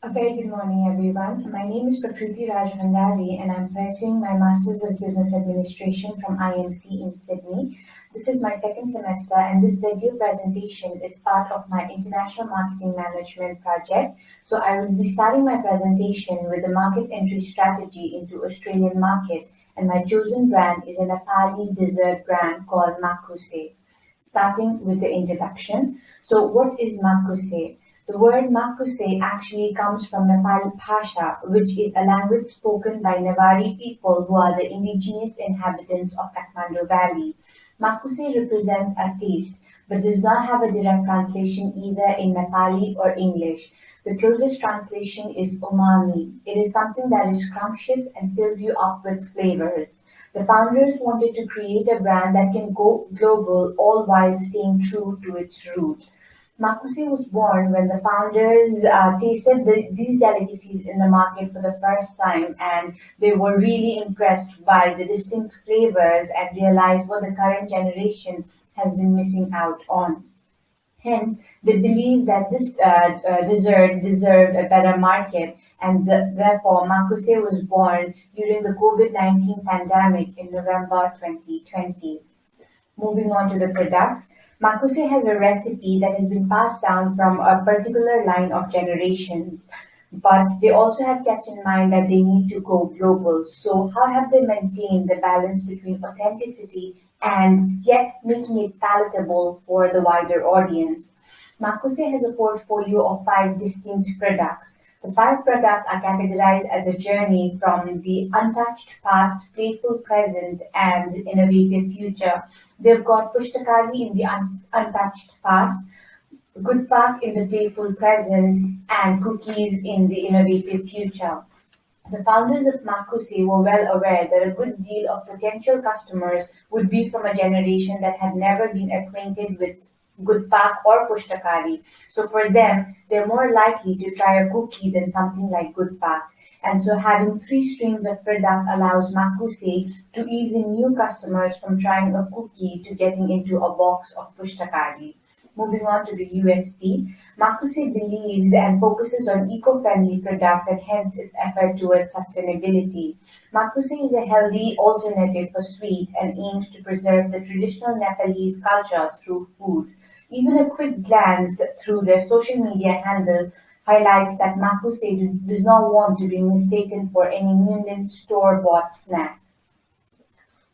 A very good morning, everyone. My name is Prakriti Raj Bhandari, and I'm pursuing my Masters of Business Administration from IMC in Sydney. This is my second semester, and this video presentation is part of my International Marketing Management project. So I will be starting my presentation with the market entry strategy into Australian market, and my chosen brand is a Nepali dessert brand called Makkusé. Starting with the introduction. So, what is Makkusé? The word Makkusé actually comes from Nepali Bhasha, which is a language spoken by Nevari people who are the indigenous inhabitants of Kathmandu Valley. Makkusé represents a taste, but does not have a direct translation either in Nepali or English. The closest translation is umami. It is something that is scrumptious and fills you up with flavors. The founders wanted to create a brand that can go global all while staying true to its roots. Makkusé was born when the founders tasted these delicacies in the market for the first time, and they were really impressed by the distinct flavors and realized what the current generation has been missing out on. Hence, they believed that this dessert deserved a better market, and therefore Makkusé was born during the COVID-19 pandemic in November 2020. Moving on to the products, Makuse has a recipe that has been passed down from a particular line of generations, but they also have kept in mind that they need to go global. So, how have they maintained the balance between authenticity and yet making it palatable for the wider audience? Makuse has a portfolio of five distinct products. The five products are categorized as a journey from the untouched past, playful present, and innovative future. They've got Pushtakali in the untouched past, Good Park in the playful present, and Cookies in the innovative future. The founders of Makkusé were well aware that a good deal of potential customers would be from a generation that had never been acquainted with Gudpak or Pushtakari. So for them, they're more likely to try a cookie than something like Gudpak. And so having three streams of product allows Makkusé to ease in new customers from trying a cookie to getting into a box of Pushtakari. Moving on to the USP, Makuse believes and focuses on eco-friendly products and hence its effort towards sustainability. Makuse is a healthy alternative for sweet and aims to preserve the traditional Nepalese culture through food. Even a quick glance through their social media handle highlights that Makuse does not want to be mistaken for any Munich store-bought snack.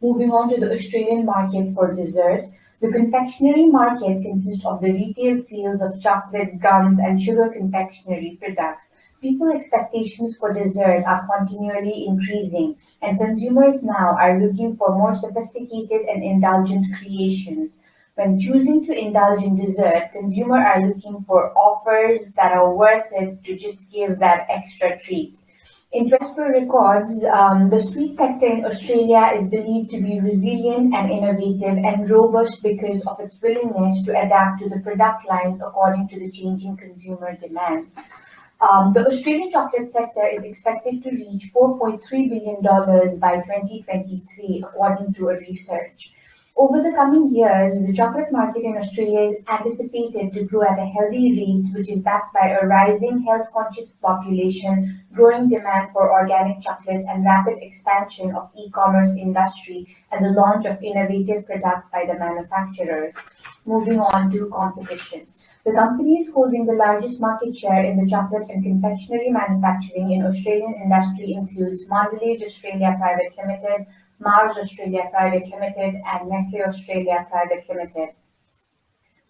Moving on to the Australian market for dessert, the confectionery market consists of the retail sales of chocolate, gums, and sugar confectionery products. People's expectations for dessert are continually increasing, and consumers now are looking for more sophisticated and indulgent creations. When choosing to indulge in dessert, consumers are looking for offers that are worth it to just give that extra treat. In Tresper Records, the sweet sector in Australia is believed to be resilient and innovative and robust because of its willingness to adapt to the product lines according to the changing consumer demands. The Australian chocolate sector is expected to reach $4.3 billion by 2023, according to a research. Over the coming years, the chocolate market in Australia is anticipated to grow at a healthy rate, which is backed by a rising health-conscious population, growing demand for organic chocolates, and rapid expansion of e-commerce industry and the launch of innovative products by the manufacturers. Moving on to competition. The companies holding the largest market share in the chocolate and confectionery manufacturing in Australian industry includes Mondelez Australia Private Limited, Mars Australia Private Limited, and Nestle Australia Private Limited.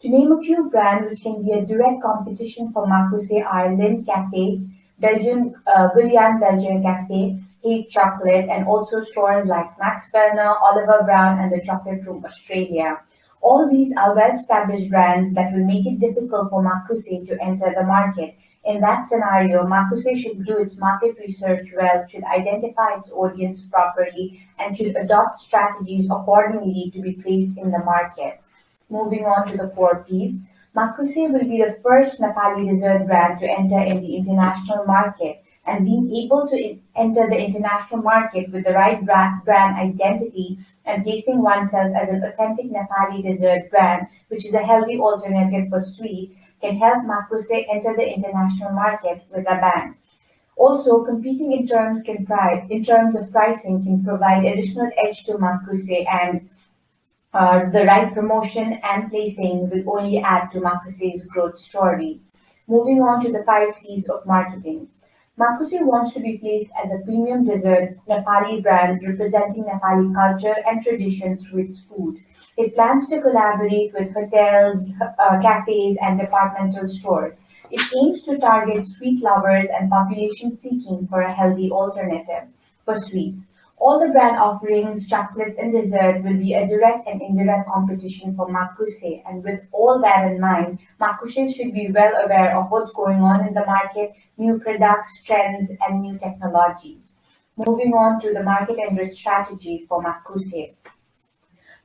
To name a few brands which can be a direct competition for Makuse are Lindt Cafe, Belgian Gullian Belgian Cafe, Hate Chocolate, and also stores like Max Berner, Oliver Brown, and the Chocolate Room Australia. All these are well-established brands that will make it difficult for Makuse to enter the market. In that scenario, Makuse should do its market research well, should identify its audience properly, and should adopt strategies accordingly to be placed in the market. Moving on to the four Ps, Makuse will be the first Nepali dessert brand to enter in the international market. and being able to enter the international market with the right brand identity and placing oneself as an authentic Nepali dessert brand, which is a healthy alternative for sweets, can help Makkusé enter the international market with a bang. Also, competing in terms of pricing can provide additional edge to Makkusé, and the right promotion and placing will only add to Makkusé's growth story. Moving on to the 5 C's of marketing. Makkusé wants to be placed as a premium dessert Nepali brand representing Nepali culture and tradition through its food. It plans to collaborate with hotels, cafes, and departmental stores. It aims to target sweet lovers and population seeking for a healthy alternative for sweets. All the brand offerings, chocolates, and dessert will be a direct and indirect competition for Makkusé. And with all that in mind, Makkusé should be well aware of what's going on in the market, new products, trends, and new technologies. Moving on to the market entry strategy for Makkusé.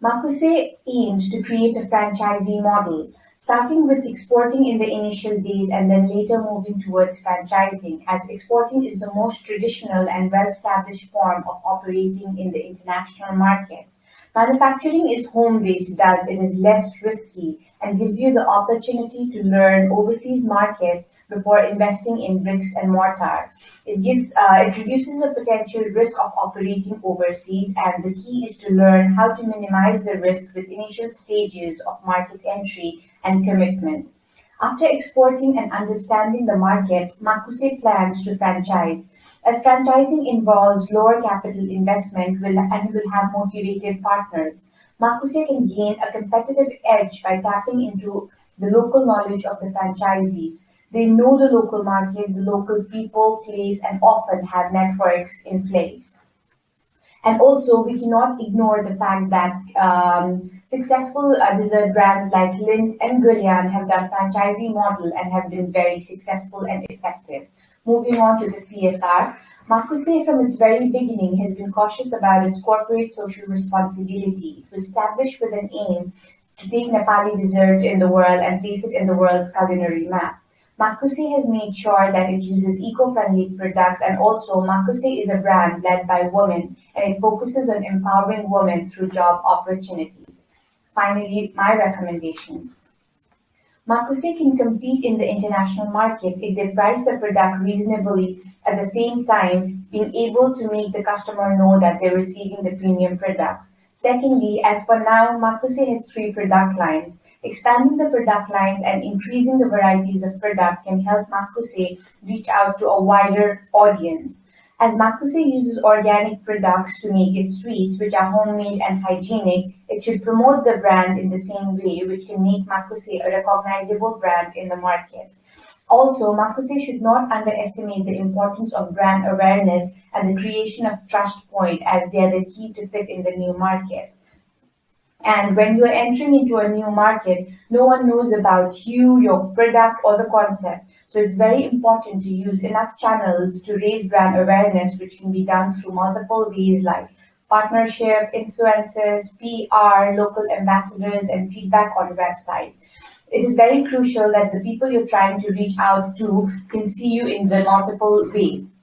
Makkusé aims to create a franchisee model, starting with exporting in the initial days and then later moving towards franchising, as exporting is the most traditional and well-established form of operating in the international market. Manufacturing is home-based, thus it is less risky and gives you the opportunity to learn overseas market before investing in bricks and mortar. It reduces the potential risk of operating overseas, and the key is to learn how to minimize the risk with initial stages of market entry and commitment. After exporting and understanding the market, Makkusé plans to franchise. As franchising involves lower capital investment and will have motivated partners, Makkusé can gain a competitive edge by tapping into the local knowledge of the franchisees. They know the local market, the local people, place, and often have networks in place. And also, we cannot ignore the fact that successful dessert brands like Lindt and Gullian have done franchisee model and have been very successful and effective. Moving on to the CSR, Makkusé from its very beginning has been cautious about its corporate social responsibility. It was established with an aim to take Nepali dessert in the world and place it in the world's culinary map. Makkusé has made sure that it uses eco-friendly products, and also Makkusé is a brand led by women and it focuses on empowering women through job opportunities. Finally, my recommendations. Makkusé can compete in the international market if they price the product reasonably, at the same time being able to make the customer know that they're receiving the premium products. Secondly, as for now, Makkusé has 3 product lines. Expanding the product lines and increasing the varieties of product can help Makkusé reach out to a wider audience. As Makkusé uses organic products to make its sweets, which are homemade and hygienic, it should promote the brand in the same way, which can make Makkusé a recognizable brand in the market. Also, Makkusé should not underestimate the importance of brand awareness and the creation of trust point, as they are the key to fit in the new market. And when you are entering into a new market, no one knows about you, your product, or the concept. So it's very important to use enough channels to raise brand awareness, which can be done through multiple ways like partnership, influencers, PR, local ambassadors, and feedback on website. It is very crucial that the people you're trying to reach out to can see you in the multiple ways.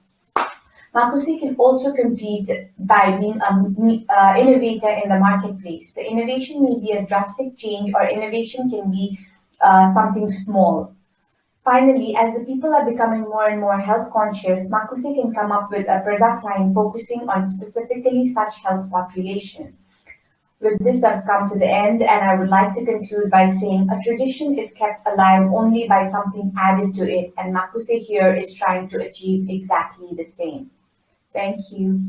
Makkusé can also compete by being an innovator in the marketplace. The innovation may be a drastic change, or innovation can be something small. Finally, as the people are becoming more and more health conscious, Makkusé can come up with a product line focusing on specifically such health population. With this, I've come to the end, and I would like to conclude by saying a tradition is kept alive only by something added to it, and Makkusé here is trying to achieve exactly the same. Thank you.